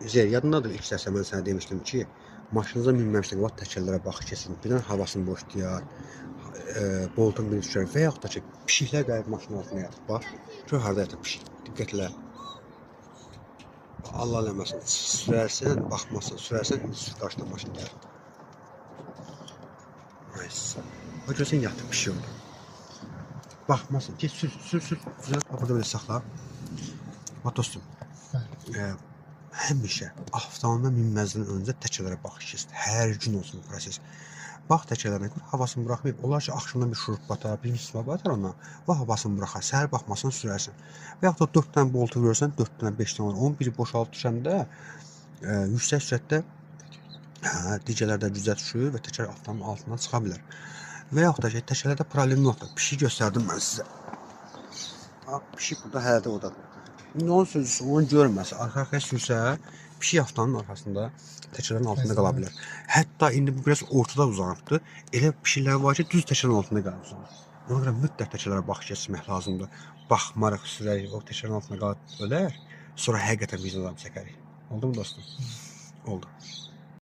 Zer, yadındadır ilk dərsdə mən sənə demişdim ki, maşınıza minməmişdən qabaq təkərlərə bax keçsin. Birdən havasını boşlayar, boltun birini düşər və yaxud da ki, pişiklər gəlib maşının altına yatır. Bax, gör harda yatır pişik. Diqqətlə. Allah eləməsin. Sürərsən, baxmazsan, sürərsən, sür qarşıdan maşın gəlir. Neyse. Bax, görsən yatır pişik orada. Baxmasın. Get sür, sür, sür. Düzelt. Burada belə saxla. Bax dostum. Həmişə avtomobila minməzdən öncə təkərlərə baxış keçsin. Hər gün olsun bu proses. Bax təkərlərinə görə havasını buraxmayıb. Onlar ki, axşamdan bir şurup batar, bir misma batar ona. O havasını buraxar. Səhər baxmasını sürərsən. Və yaxud da 4 dənə boltu görürsən, 4 dənə, 5 dənə olur. Onun biri boşalıb düşəndə yüksək sürətdə digərlərdə gücə düşür və təkər avtomobilin altından çıxa bilər. Və yaxud da ki, təkərlərdə problem yoxdur. Pişik göstərdim mən sizə. Pişik burada hələ də odadır. İndi onun sözcüsü onu görməsə, arxa-arxaya sürsə, pişik avtomobilin arxasında təkərlərin altında qala bilər. Hətta indi bu biraz ortada uzanıbdır. Elə pişiklər var ki, düz təkərin altında qalıb uzanır. Ona görə mütləq təkərlərə baxış keçirmək lazımdır. Baxmarıq, sürək, o təkərin altında qalıb ölər, sonra həqiqətən biz adam çəkərik. Oldu mu dostum? Oldu.